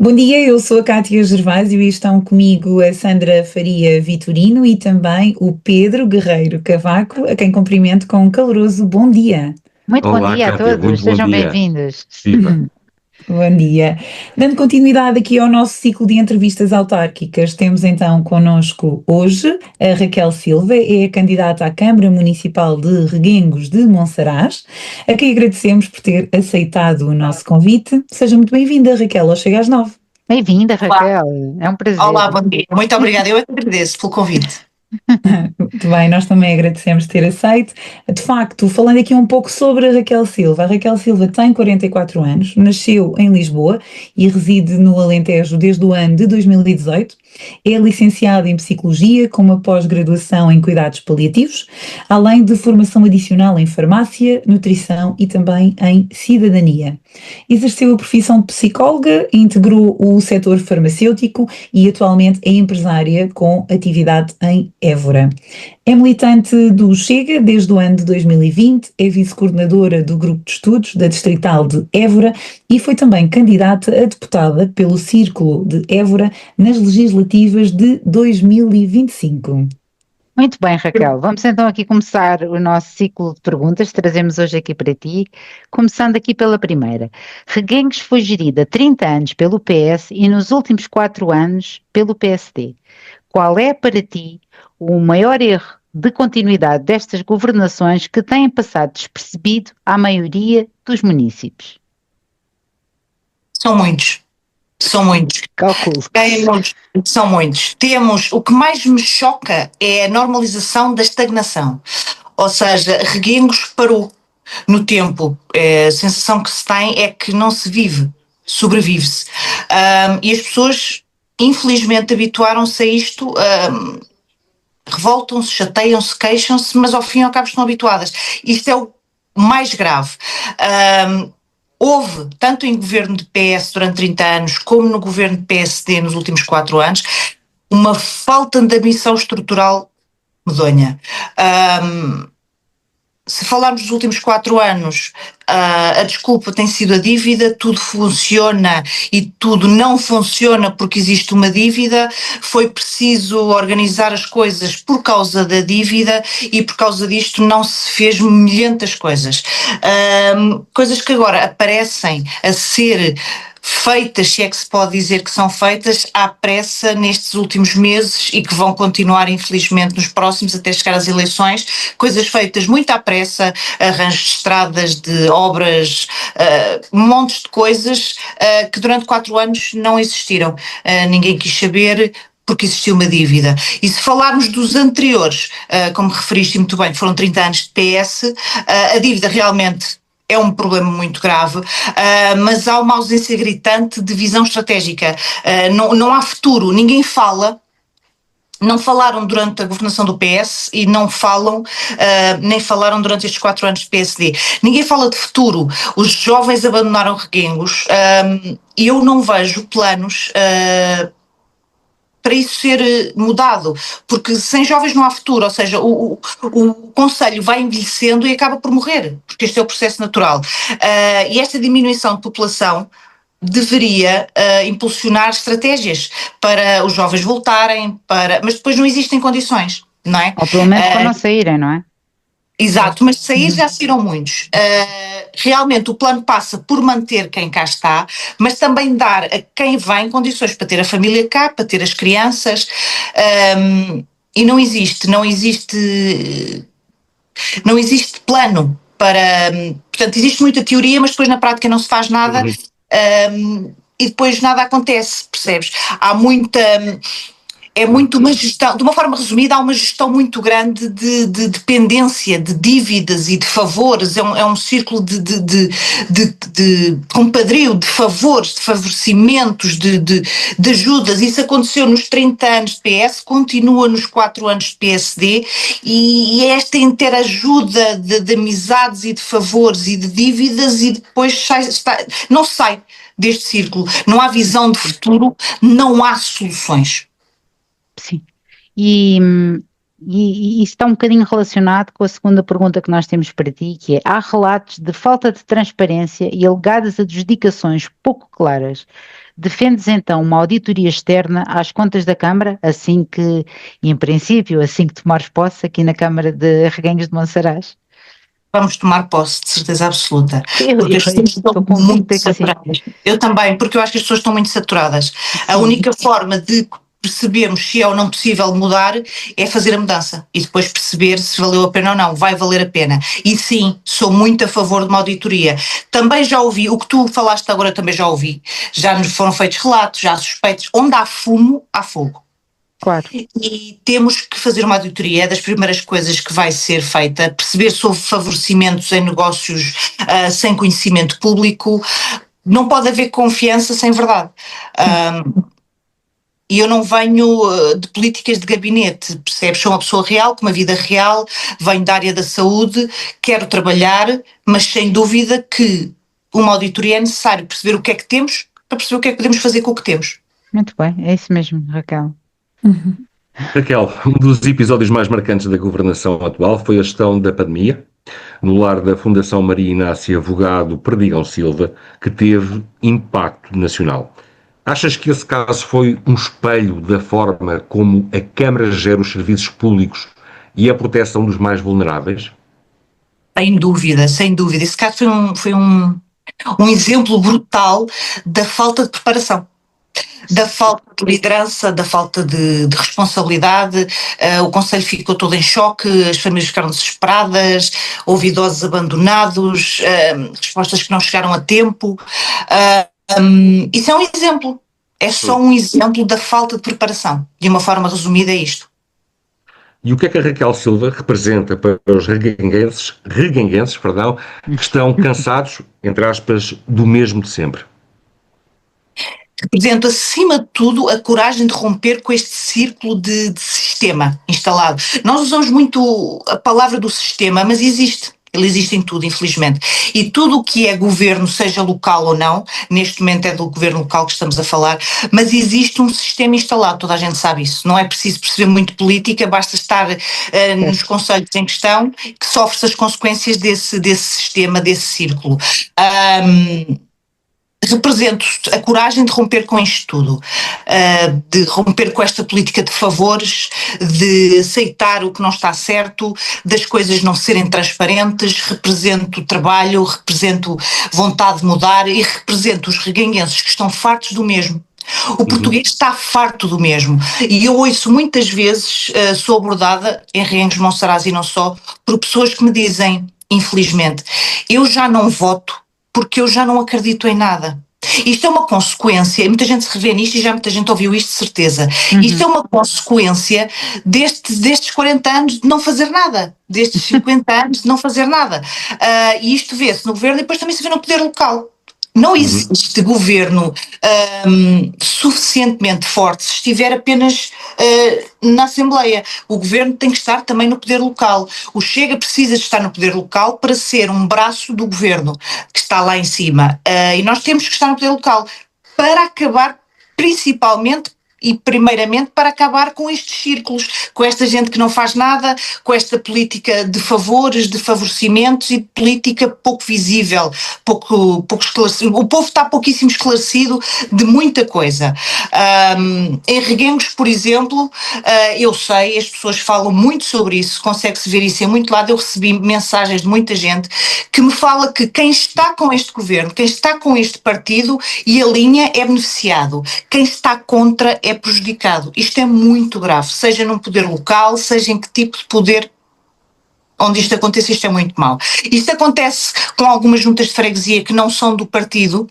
Bom dia, eu sou a Cátia Gervásio e estão comigo a Sandra Faria Vitorino e também o Pedro Guerreiro Cavaco, a quem cumprimento com um caloroso bom dia. Muito bom Olá, dia a Cátia, todos, muito bom sejam dia. bem-vindos. Viva. Bom dia. Dando continuidade aqui ao nosso ciclo de entrevistas autárquicas, temos então connosco hoje a Raquel Silva, é a candidata à Câmara Municipal de Reguengos de Monsaraz, a quem agradecemos por ter aceitado o nosso convite. Seja muito bem-vinda, Raquel, ao Chega às 9. Bem-vinda, Olá, Raquel, é um prazer. olá, bom dia. Muito obrigada. Eu é que agradeço pelo convite. Muito bem, nós também agradecemos ter aceito. De facto, falando aqui um pouco sobre a Raquel Silva tem 44 anos, nasceu em Lisboa e reside no Alentejo desde o ano de 2018. É licenciada em Psicologia, com uma pós-graduação em Cuidados Paliativos, além de formação adicional em Farmácia, Nutrição e também em Cidadania. Exerceu a profissão de psicóloga, integrou o setor farmacêutico e atualmente é empresária com atividade em Évora. É militante do Chega desde o ano de 2020, é vice-coordenadora do Grupo de Estudos da Distrital de Évora e foi também candidata a deputada pelo Círculo de Évora nas legislativas de 2025. Muito bem, Raquel, vamos então aqui começar o nosso ciclo de perguntas que trazemos hoje aqui para ti, começando aqui pela primeira. Reguengos foi gerida 30 anos pelo PS e nos últimos 4 anos pelo PSD. Qual é para ti o maior erro de continuidade destas governações que têm passado despercebido à maioria dos municípios? São muitos. São muitos. Calculo. São muitos. Temos, o que mais me choca é a normalização da estagnação. Ou seja, Reguengos parou no tempo. A sensação que se tem é que não se vive, sobrevive-se. E as pessoas, infelizmente, habituaram-se a isto. Revoltam-se, chateiam-se, queixam-se, mas ao fim e ao cabo estão habituadas. Isto é o mais grave. Houve, tanto em governo de PS durante 30 anos, como no governo de PSD nos últimos 4 anos, uma falta de ambição estrutural medonha. Se falarmos dos últimos 4 anos, a desculpa tem sido a dívida, tudo funciona e tudo não funciona porque existe uma dívida, foi preciso organizar as coisas por causa da dívida e por causa disto não se fez milhentas coisas. Coisas que agora aparecem a ser feitas, se é que se pode dizer que são feitas, à pressa nestes últimos meses e que vão continuar infelizmente nos próximos até chegar às eleições, coisas feitas muito à pressa, arranjos de estradas, de obras, montes de coisas que durante 4 anos não existiram. Ninguém quis saber porque existiu uma dívida. E se falarmos dos anteriores, como referiste muito bem, foram 30 anos de PS, a dívida realmente é um problema muito grave, mas há uma ausência gritante de visão estratégica. Não há futuro, ninguém fala. Não falaram durante a governação do PS e não falam, nem falaram durante estes 4 anos de PSD. Ninguém fala de futuro. Os jovens abandonaram Reguengos e eu não vejo planos para isso ser mudado, porque sem jovens não há futuro, ou seja, o concelho vai envelhecendo e acaba por morrer, porque este é o processo natural. E esta diminuição de população deveria impulsionar estratégias para os jovens voltarem, mas depois não existem condições, não é? Ou pelo menos para não saírem, não é? Exato, mas de sair já saíram muitos. Realmente o plano passa por manter quem cá está, mas também dar a quem vem condições para ter a família cá, para ter as crianças, e não existe plano para, portanto existe muita teoria, mas depois na prática não se faz nada, e depois nada acontece, percebes? É muito uma gestão, de uma forma resumida, há uma gestão muito grande de dependência, de dívidas e de favores, é um círculo de compadrio, de favores, de favorecimentos, de ajudas. Isso aconteceu nos 30 anos de PS, continua nos 4 anos de PSD e é esta interajuda de amizades e de favores e de dívidas e depois não se sai deste círculo. Não há visão de futuro, não há soluções. Sim, e isso está um bocadinho relacionado com a segunda pergunta que nós temos para ti, que é: há relatos de falta de transparência e alegadas adjudicações pouco claras Defendes então uma auditoria externa às contas da Câmara, assim que, em princípio, assim que tomares posse aqui na Câmara de Reguengos de Monsaraz? Vamos tomar posse, de certeza absoluta, Eu porque as pessoas estão estou muito convicta que sim. saturadas. Eu também, porque eu acho que as pessoas estão muito saturadas. A Sim. única forma de percebermos se é ou não possível mudar é fazer a mudança e depois perceber se valeu a pena ou não. Vai valer a pena. E sim, sou muito a favor de uma auditoria. Também já ouvi, o que tu falaste agora também já ouvi, já nos foram feitos relatos, já há suspeitos. Onde há fumo, há fogo. Claro. E temos que fazer uma auditoria, é das primeiras coisas que vai ser feita, perceber se houve favorecimentos em negócios sem conhecimento público. Não pode haver confiança sem verdade. E eu não venho de políticas de gabinete, percebes? Sou uma pessoa real, com uma vida real, venho da área da saúde, quero trabalhar, mas sem dúvida que uma auditoria é necessário perceber o que é que temos, para perceber o que é que podemos fazer com o que temos. Muito bem, é isso mesmo, Raquel. Raquel, um dos episódios mais marcantes da governação atual foi a gestão da pandemia, no lar da Fundação Maria Inácia Vogado Perdigão Silva, que teve impacto nacional. Achas que esse caso foi um espelho da forma como a Câmara gera os serviços públicos e a proteção dos mais vulneráveis? Sem dúvida, sem dúvida. Esse caso foi um exemplo brutal da falta de preparação, da falta de liderança, da falta de responsabilidade. O Conselho ficou todo em choque, as famílias ficaram desesperadas, houve idosos abandonados, respostas que não chegaram a tempo. Isso é um exemplo, é só um exemplo da falta de preparação. De uma forma resumida é isto. E o que é que a Raquel Silva representa para os reguenguenses, que estão cansados, entre aspas, do mesmo de sempre? Representa, acima de tudo, a coragem de romper com este círculo de sistema instalado. Nós usamos muito a palavra do sistema, mas existe. Ele existe em tudo, infelizmente. E tudo o que é governo, seja local ou não, neste momento é do governo local que estamos a falar, mas existe um sistema instalado, toda a gente sabe isso. Não é preciso perceber muito política, basta estar nos concelhos em questão, que sofre-se as consequências desse sistema, desse círculo. Represento a coragem de romper com isto tudo, de romper com esta política de favores, de aceitar o que não está certo, das coisas não serem transparentes. Represento trabalho, represento vontade de mudar e represento os reguenguenses que estão fartos do mesmo. O português está farto do mesmo e eu ouço muitas vezes, sou abordada em Reguengos de Monsaraz e não só, por pessoas que me dizem, infelizmente, eu já não voto porque eu já não acredito em nada. Isto é uma consequência, e muita gente se revê nisto e já muita gente ouviu isto de certeza. Isto é uma consequência destes 40 anos de não fazer nada, destes 50 anos de não fazer nada. E isto vê-se no governo e depois também se vê no poder local. Não existe governo suficientemente forte se estiver apenas na Assembleia. O governo tem que estar também no poder local. O Chega precisa de estar no poder local para ser um braço do governo que está lá em cima. E nós temos que estar no poder local para acabar principalmente e primeiramente para acabar com estes círculos, com esta gente que não faz nada, com esta política de favores, de favorecimentos e política pouco visível, pouco esclarecido. O povo está pouquíssimo esclarecido de muita coisa. Em Reguengos, por exemplo, eu sei, as pessoas falam muito sobre isso, consegue-se ver isso em muito lado. Eu recebi mensagens de muita gente que me fala que quem está com este governo, quem está com este partido e a linha é beneficiado, quem está contra é prejudicado. Isto é muito grave, seja num poder local, seja em que tipo de poder onde isto acontece, isto é muito mau. Isto acontece com algumas juntas de freguesia que não são do partido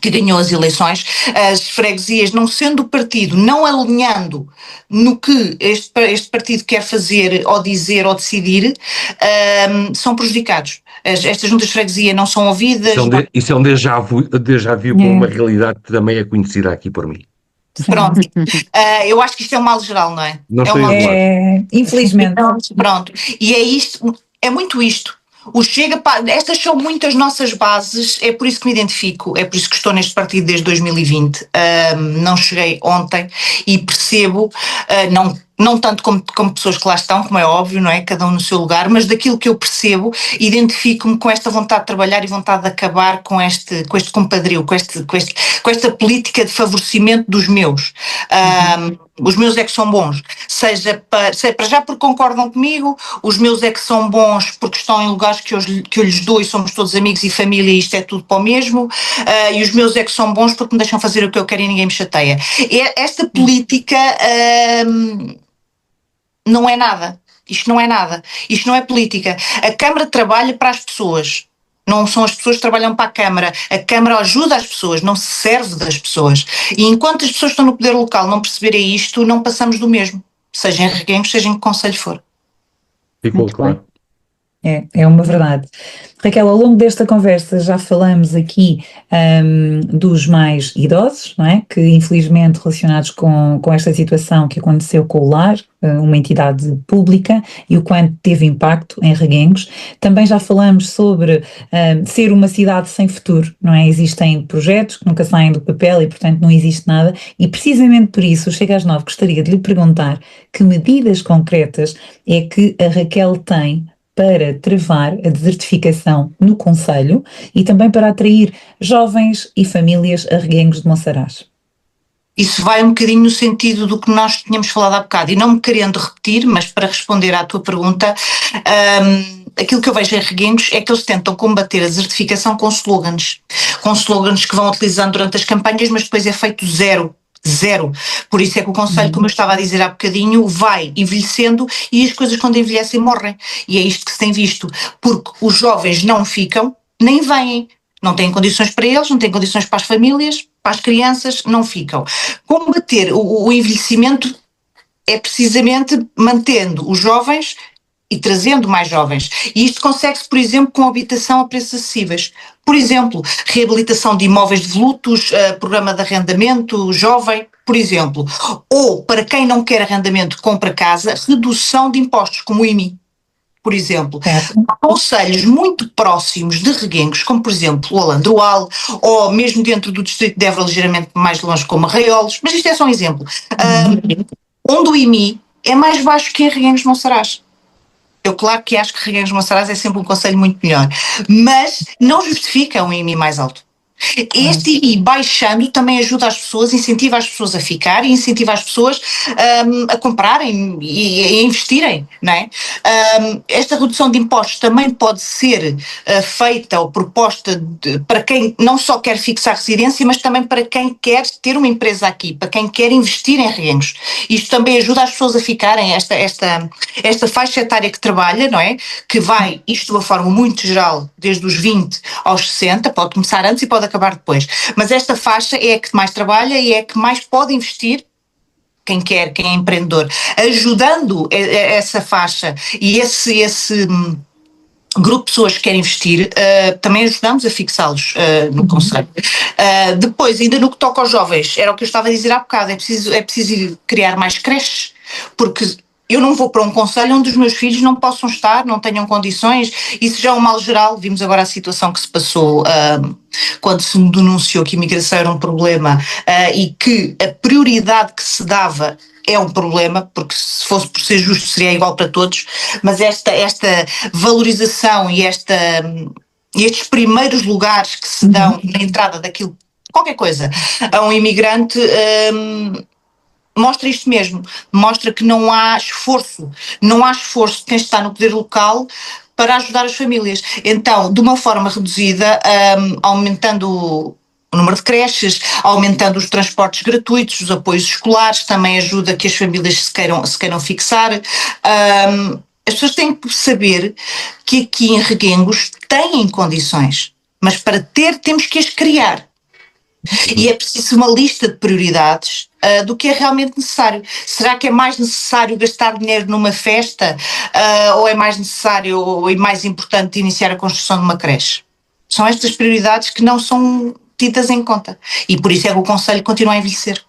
que ganhou as eleições, as freguesias não sendo do partido, não alinhando no que este partido quer fazer ou dizer ou decidir, são prejudicados. Estas juntas de freguesia não são ouvidas. Isso é um déjà vu com uma realidade que também é conhecida aqui por mim. Pronto, eu acho que isto é um mal geral, não é? Não estou infelizmente. Pronto, e é isto, é muito isto. O Chega, estas são muitas nossas bases, é por isso que me identifico, é por isso que estou neste partido desde 2020, não cheguei ontem e percebo, não tanto como pessoas que lá estão, como é óbvio, não é? Cada um no seu lugar, mas daquilo que eu percebo, identifico-me com esta vontade de trabalhar e vontade de acabar com este compadrio, com esta política de favorecimento dos meus. Os meus é que são bons, seja para já porque concordam comigo, os meus é que são bons porque estão em lugares que eu lhes dou e somos todos amigos e família e isto é tudo para o mesmo, e os meus é que são bons porque me deixam fazer o que eu quero e ninguém me chateia. Esta política não é nada. Isto não é nada. Isto não é política. A Câmara trabalha para as pessoas. Não são as pessoas que trabalham para a Câmara. A Câmara ajuda as pessoas, não se serve das pessoas. E enquanto as pessoas que estão no poder local não perceberem isto, não passamos do mesmo. Seja em Reguengos, seja em que concelho for. Ficou Muito bem. claro. É uma verdade. Raquel, ao longo desta conversa já falamos aqui dos mais idosos, não é? Que infelizmente relacionados com esta situação que aconteceu com o Lar, uma entidade pública, e o quanto teve impacto em Reguengos. Também já falamos sobre ser uma cidade sem futuro, não é? Existem projetos que nunca saem do papel e portanto não existe nada, e precisamente por isso, Chega às 9, gostaria de lhe perguntar que medidas concretas é que a Raquel tem para travar a desertificação no concelho e também para atrair jovens e famílias a Reguengos de Monsaraz. Isso vai um bocadinho no sentido do que nós tínhamos falado há bocado, e não me querendo repetir, mas para responder à tua pergunta, aquilo que eu vejo em Reguengos é que eles tentam combater a desertificação com slogans que vão utilizando durante as campanhas, mas depois é feito zero. Por isso é que o concelho, como eu estava a dizer há bocadinho, vai envelhecendo e as coisas quando envelhecem morrem. E é isto que se tem visto, porque os jovens não ficam, nem vêm. Não têm condições para eles, não têm condições para as famílias, para as crianças, não ficam. Combater o envelhecimento é precisamente mantendo os jovens e trazendo mais jovens. E isto consegue-se, por exemplo, com habitação a preços acessíveis. Por exemplo, reabilitação de imóveis devolutos, programa de arrendamento jovem, por exemplo. Ou, para quem não quer arrendamento, compra casa, redução de impostos, como o IMI, por exemplo. Há concelhos muito próximos de Reguengos, como por exemplo o Alandroal, ou mesmo dentro do distrito de Évora, ligeiramente mais longe, como Arraiolos, mas isto é só um exemplo, onde o IMI é mais baixo que em Reguengos de Monsaraz. Eu claro que acho que Reguengos de Monsaraz é sempre um concelho muito melhor, mas não justifica um IMI mais alto. Este IMI baixando também ajuda as pessoas, incentiva as pessoas a ficar e incentiva as pessoas a comprarem e a investirem, não é? Esta redução de impostos também pode ser feita ou proposta para quem não só quer fixar residência, mas também para quem quer ter uma empresa aqui, para quem quer investir em Reguengos. Isto também ajuda as pessoas a ficarem, esta faixa etária que trabalha, não é? Que vai, isto de uma forma muito geral, desde os 20 aos 60, pode começar antes e pode acabar depois, mas esta faixa é a que mais trabalha e é a que mais pode investir, quem quer, quem é empreendedor, ajudando essa faixa e esse grupo de pessoas que querem investir, também ajudamos a fixá-los no concelho. Depois, ainda no que toca aos jovens, era o que eu estava a dizer há bocado, é preciso criar mais creches, porque eu não vou para um concelho onde os meus filhos não possam estar, não tenham condições. Isso já é um mal geral. Vimos agora a situação que se passou quando se denunciou que a imigração era um problema e que a prioridade que se dava é um problema, porque se fosse por ser justo seria igual para todos, mas esta valorização e estes primeiros lugares que se dão na entrada daquilo, qualquer coisa, a um imigrante, mostra isto mesmo, mostra que não há esforço de quem está no poder local para ajudar as famílias. Então, de uma forma reduzida, aumentando o número de creches, aumentando os transportes gratuitos, os apoios escolares, também ajuda que as famílias se queiram fixar. As pessoas têm que saber que aqui em Reguengos têm condições, mas para ter temos que as criar. E é preciso uma lista de prioridades do que é realmente necessário. Será que é mais necessário gastar dinheiro numa festa ou é mais necessário e mais importante iniciar a construção de uma creche? São estas prioridades que não são tidas em conta e por isso é que o concelho continua a envelhecer.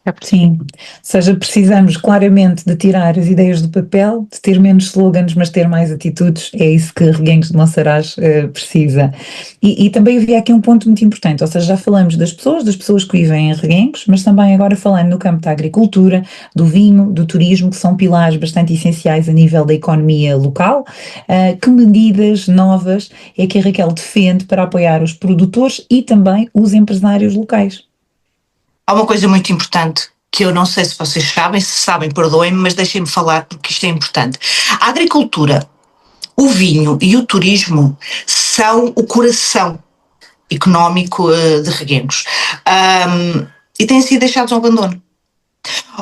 É preciso. Sim, ou seja, precisamos claramente de tirar as ideias do papel, de ter menos slogans, mas ter mais atitudes. É isso que Reguengos de Monsaraz precisa. E também havia aqui um ponto muito importante, ou seja, já falamos das pessoas que vivem em Reguengos, mas também agora falando no campo da agricultura, do vinho, do turismo, que são pilares bastante essenciais a nível da economia local. Que medidas novas é que a Raquel defende para apoiar os produtores e também os empresários locais? Há uma coisa muito importante que eu não sei se vocês sabem, se sabem, perdoem-me, mas deixem-me falar porque isto é importante. A agricultura, o vinho e o turismo são o coração económico de Reguengos, e têm sido deixados ao abandono.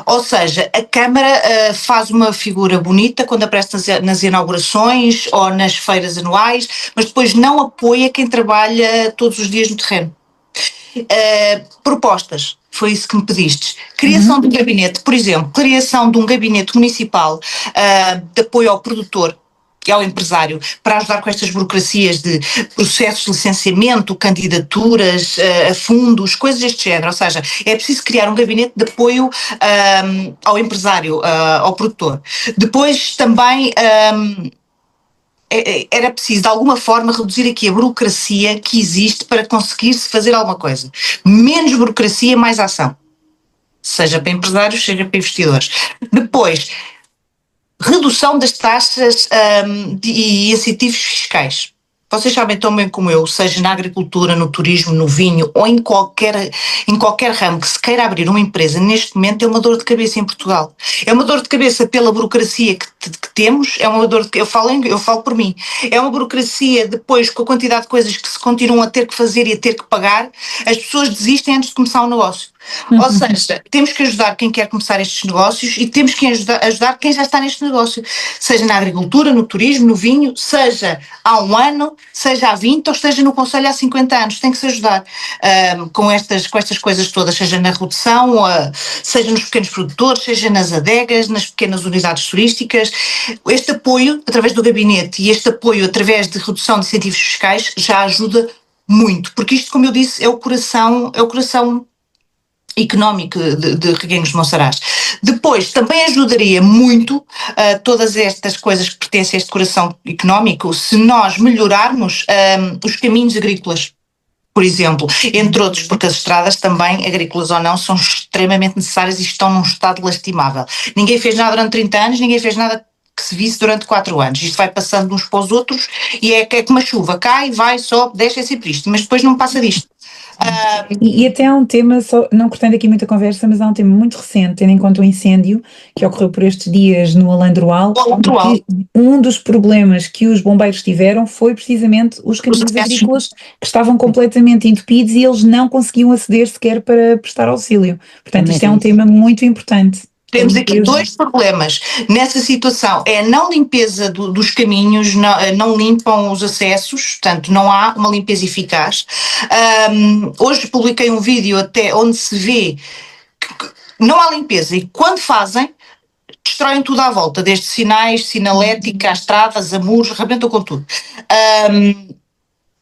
Ou seja, a Câmara faz uma figura bonita quando aparece nas inaugurações ou nas feiras anuais, mas depois não apoia quem trabalha todos os dias no terreno. Propostas, foi isso que me pedistes. Criação de um gabinete, por exemplo, criação de um gabinete municipal de apoio ao produtor e ao empresário para ajudar com estas burocracias de processos de licenciamento, candidaturas a fundos, coisas deste género. Ou seja, é preciso criar um gabinete de apoio ao empresário, ao produtor. Depois também era preciso de alguma forma reduzir aqui a burocracia que existe para conseguir-se fazer alguma coisa. Menos burocracia, mais ação. Seja para empresários, seja para investidores. Depois, redução das taxas e incentivos fiscais. Vocês sabem tão bem como eu, seja na agricultura, no turismo, no vinho ou em qualquer ramo que se queira abrir uma empresa, neste momento é uma dor de cabeça em Portugal. É uma dor de cabeça pela burocracia que temos, é uma dor de, eu falo por mim, é uma burocracia depois com a quantidade de coisas que se continuam a ter que fazer e a ter que pagar, as pessoas desistem antes de começar o negócio. Ou seja, temos que ajudar quem quer começar estes negócios e temos que ajudar quem já está neste negócio, seja na agricultura, no turismo, no vinho, seja há 1 ano, seja há 20 ou esteja no Conselho há 50 anos, tem que se ajudar com estas coisas todas, seja na redução, seja nos pequenos produtores, seja nas adegas, nas pequenas unidades turísticas. Este apoio através do gabinete e este apoio através de redução de incentivos fiscais já ajuda muito, porque isto, como eu disse, é o coração económico de Reguengos de Monsaraz. Depois, também ajudaria muito todas estas coisas que pertencem a este coração económico se nós melhorarmos os caminhos agrícolas, por exemplo, entre outros, porque as estradas também, agrícolas ou não, são extremamente necessárias e estão num estado lastimável. Ninguém fez nada durante 30 anos, ninguém fez nada que se visse durante 4 anos. Isto vai passando de uns para os outros e é como a chuva, cai, vai, sobe, desce, é sempre isto, mas depois não passa disto. E até há um tema, só, não cortando aqui muita conversa, mas há um tema muito recente, tendo em conta o incêndio que ocorreu por estes dias no Alandroal, que um dos problemas que os bombeiros tiveram foi precisamente os caminhos agrícolas que estavam completamente entupidos e eles não conseguiam aceder sequer para prestar auxílio. Portanto, isto é um tema muito importante. Temos aqui 2 problemas nessa situação, é a não limpeza dos caminhos, não limpam os acessos, portanto não há uma limpeza eficaz. Hoje publiquei um vídeo até onde se vê que não há limpeza e quando fazem, destroem tudo à volta, desde sinais, sinalética, as estradas, a muros, rebentam com tudo.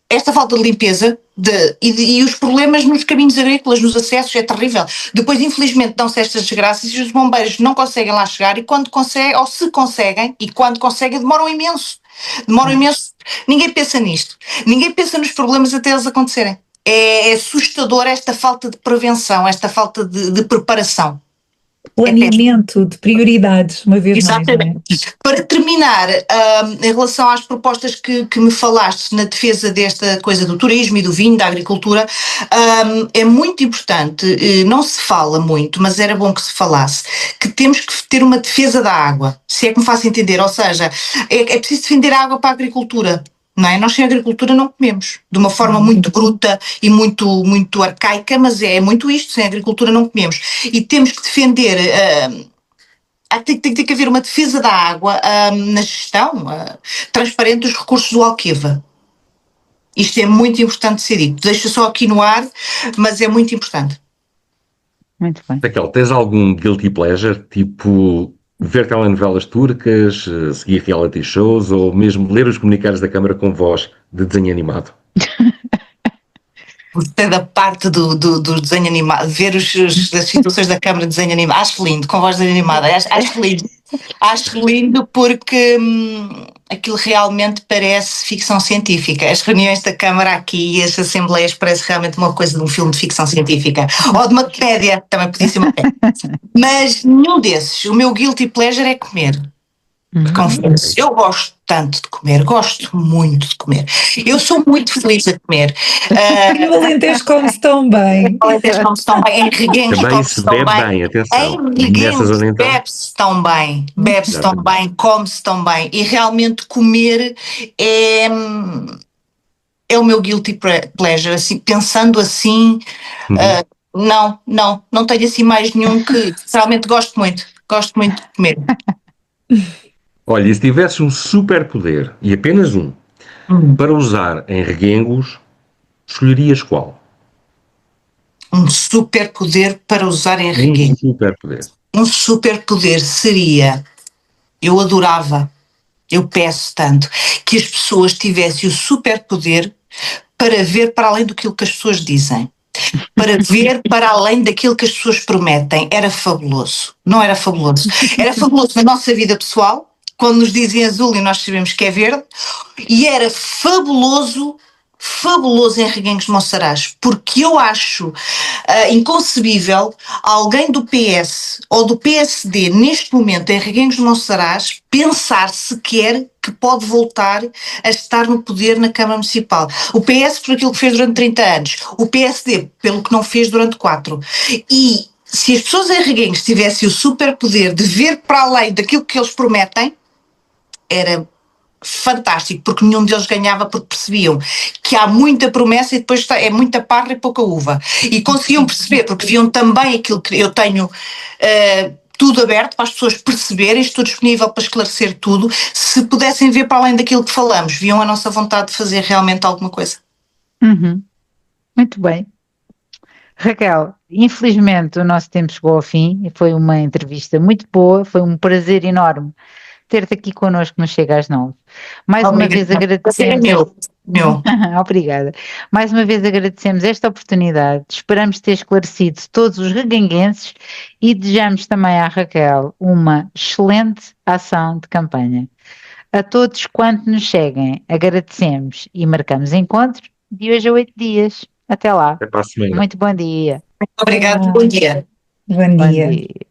Esta falta de limpeza e os problemas nos caminhos agrícolas, nos acessos, é terrível. Depois, infelizmente, dão-se estas desgraças e os bombeiros não conseguem lá chegar e quando conseguem, ou se conseguem, e quando conseguem, demoram imenso. Ninguém pensa nisto. Ninguém pensa nos problemas até eles acontecerem. É assustador esta falta de prevenção, esta falta de preparação. Planeamento de prioridades, uma vez mais. Exatamente. Para terminar, em relação às propostas que me falaste na defesa desta coisa do turismo e do vinho, da agricultura, é muito importante, não se fala muito, mas era bom que se falasse, que temos que ter uma defesa da água, se é que me faço entender, ou seja, é preciso defender a água para a agricultura. Não é? Nós sem agricultura não comemos, de uma forma muito bruta e muito arcaica, mas é muito isto, sem agricultura não comemos. E temos que defender, tem que haver uma defesa da água na gestão transparente dos recursos do Alqueva. Isto é muito importante ser dito. Deixa só aqui no ar, mas é muito importante. Muito bem. Raquel, tens algum guilty pleasure, tipo ver telenovelas turcas, seguir reality shows ou mesmo ler os comunicados da Câmara com voz de desenho animado? Gostei da parte do desenho animado, ver as situações da câmara de desenho animado. Acho lindo, com voz de desenho animada. Acho lindo. Acho lindo porque aquilo realmente parece ficção científica. As reuniões da Câmara aqui e as assembleias parece realmente uma coisa de um filme de ficção científica. Ou de uma comédia, também podia ser uma comédia. Mas nenhum desses. O meu guilty pleasure é comer. Confesso, eu gosto tanto de comer, gosto muito de comer. Eu sou muito feliz a comer. No Alentejo come-se tão bem. Come-se tão bem, em Reguengos Também come-se se tão bebe bem. bem, atenção. Em Nessa Reguengos zona então. bebe-se tão bem, come-se tão bem. E realmente comer é o meu guilty pleasure. Assim, pensando assim, não tenho assim mais nenhum que realmente gosto muito de comer. Olha, e se tivesse um superpoder, e apenas um, para usar em reguengos, escolherias qual? Um superpoder para usar em Reguengos. Superpoder. Um superpoder seria, eu adorava, eu peço tanto, que as pessoas tivessem o superpoder para ver para além do que as pessoas dizem. Para ver para além daquilo que as pessoas prometem. Era fabuloso. Não era fabuloso. Era fabuloso na nossa vida pessoal, quando nos dizem azul e nós sabemos que é verde, e era fabuloso em Reguengos de Monsaraz, porque eu acho inconcebível alguém do PS ou do PSD neste momento em Reguengos de Monsaraz pensar sequer que pode voltar a estar no poder na Câmara Municipal. O PS por aquilo que fez durante 30 anos, o PSD pelo que não fez durante 4. E se as pessoas em Reguengos tivessem o superpoder de ver para além daquilo que eles prometem, era fantástico, porque nenhum deles ganhava porque percebiam que há muita promessa e depois é muita parra e pouca uva. E conseguiam perceber, porque viam também aquilo que eu tenho tudo aberto para as pessoas perceberem, estou disponível para esclarecer tudo. Se pudessem ver para além daquilo que falamos, viam a nossa vontade de fazer realmente alguma coisa. Muito bem. Raquel, infelizmente o nosso tempo chegou ao fim e foi uma entrevista muito boa, foi um prazer enorme ter-te aqui connosco no Chega às 9. Mais uma vez agradecemos. Meu. Obrigada. Mais uma vez agradecemos esta oportunidade, esperamos ter esclarecido todos os reguenguenses e desejamos também à Raquel uma excelente ação de campanha. A todos quanto nos seguem, agradecemos e marcamos encontro de hoje a 8 dias. Até lá. Até para a semana. Muito bom dia. Obrigado, bom dia. Bom Bom dia. dia.